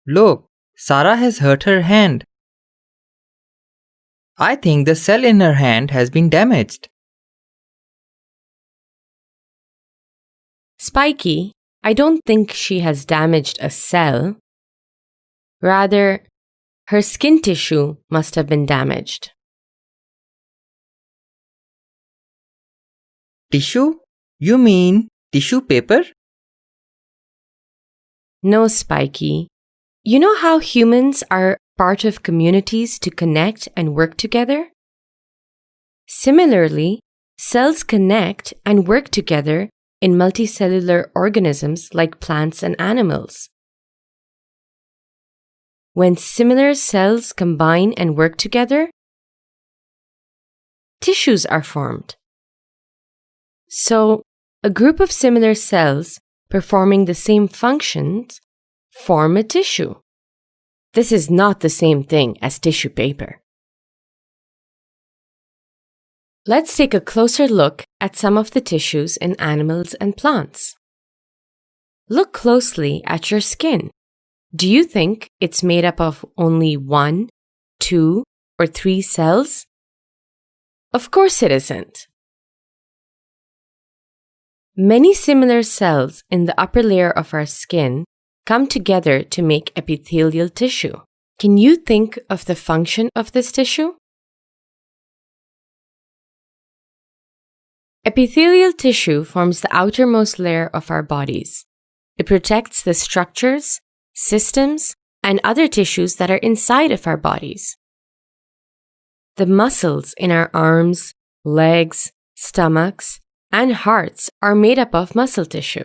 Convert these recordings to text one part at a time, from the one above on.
Look, Sarah has hurt her hand. I think the cell in her hand has been damaged. Spiky, I don't think she has damaged a cell. Rather, her skin tissue must have been damaged. Tissue? You mean tissue paper? No, Spiky. You know how humans are part of communities to connect and work together? Similarly, cells connect and work together in multicellular organisms like plants and animals. When similar cells combine and work together, tissues are formed. So, a group of similar cells performing the same functions form a tissue. This is not the same thing as tissue paper. Let's take a closer look at some of the tissues in animals and plants. Look closely at your skin. Do you think it's made up of only 1, 2, or 3 cells? Of course it isn't. Many similar cells in the upper layer of our skin come together to make epithelial tissue. Can you think of the function of this tissue? Epithelial tissue forms the outermost layer of our bodies. It protects the structures, systems, and other tissues that are inside of our bodies. The muscles in our arms, legs, stomachs, and hearts are made up of muscle tissue.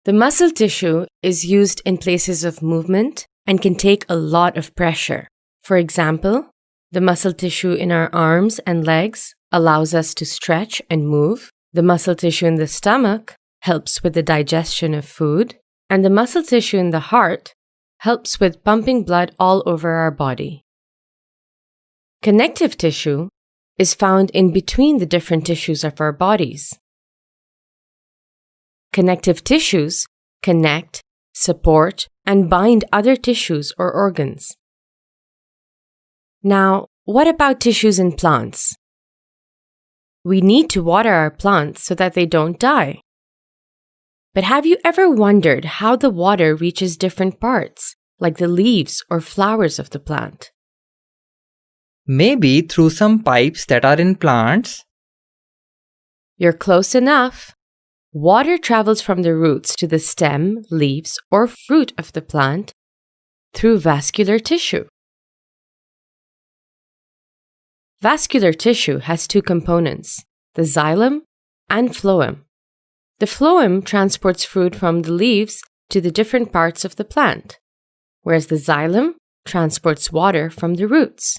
The muscle tissue is used in places of movement and can take a lot of pressure. For example, the muscle tissue in our arms and legs allows us to stretch and move. The muscle tissue in the stomach helps with the digestion of food. And the muscle tissue in the heart helps with pumping blood all over our body. Connective tissue is found in between the different tissues of our bodies. Connective tissues connect, support, and bind other tissues or organs. Now, what about tissues in plants? We need to water our plants so that they don't die. But have you ever wondered how the water reaches different parts, like the leaves or flowers of the plant? Maybe through some pipes that are in plants. You're close enough. Water travels from the roots to the stem, leaves, or fruit of the plant through vascular tissue. Vascular tissue has 2 components, the xylem and phloem. The phloem transports food from the leaves to the different parts of the plant, whereas the xylem transports water from the roots.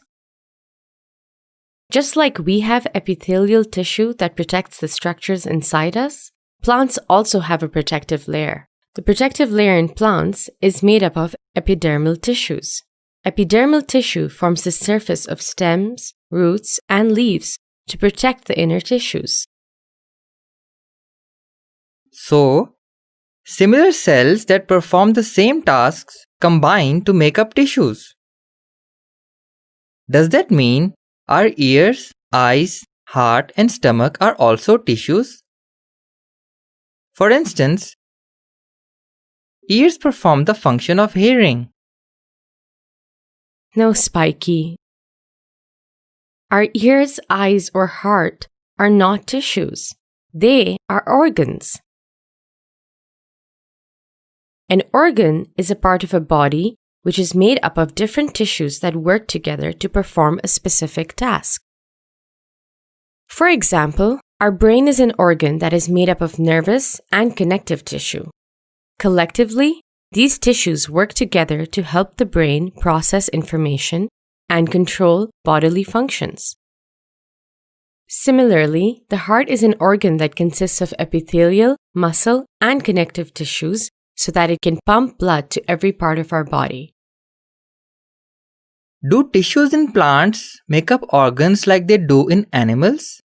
Just like we have epithelial tissue that protects the structures inside us, plants also have a protective layer. The protective layer in plants is made up of epidermal tissues. Epidermal tissue forms the surface of stems, roots, and leaves to protect the inner tissues. So, similar cells that perform the same tasks combine to make up tissues. Does that mean our ears, eyes, heart, and stomach are also tissues? For instance, ears perform the function of hearing. No, Spiky. Our ears, eyes, or heart are not tissues. They are organs. An organ is a part of a body which is made up of different tissues that work together to perform a specific task. For example, our brain is an organ that is made up of nervous and connective tissue. Collectively, these tissues work together to help the brain process information and control bodily functions. Similarly, the heart is an organ that consists of epithelial, muscle, and connective tissues so that it can pump blood to every part of our body. Do tissues in plants make up organs like they do in animals?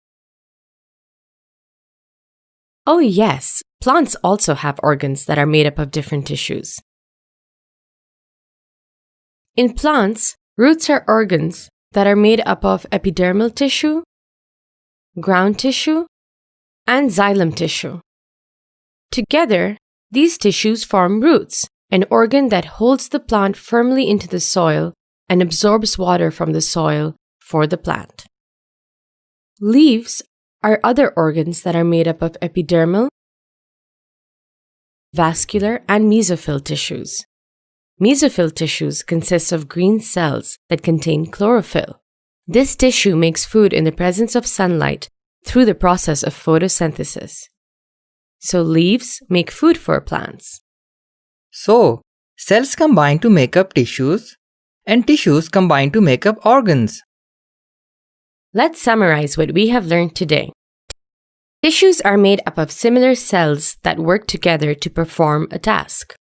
Oh yes, plants also have organs that are made up of different tissues. In plants, roots are organs that are made up of epidermal tissue, ground tissue, and xylem tissue. Together, these tissues form roots, an organ that holds the plant firmly into the soil and absorbs water from the soil for the plant. Leaves are other organs that are made up of epidermal, vascular, and mesophyll tissues. Mesophyll tissues consist of green cells that contain chlorophyll. This tissue makes food in the presence of sunlight through the process of photosynthesis. So leaves make food for plants. So, cells combine to make up tissues, and tissues combine to make up organs. Let's summarize what we have learned today. Tissues are made up of similar cells that work together to perform a task.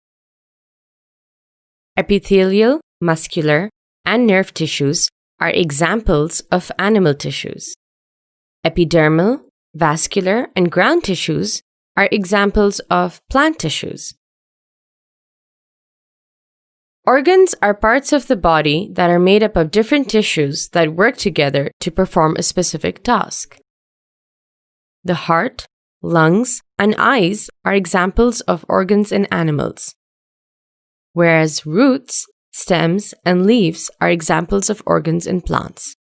Epithelial, muscular, and nerve tissues are examples of animal tissues. Epidermal, vascular, and ground tissues are examples of plant tissues. Organs are parts of the body that are made up of different tissues that work together to perform a specific task. The heart, lungs, and eyes are examples of organs in animals, whereas roots, stems, and leaves are examples of organs in plants.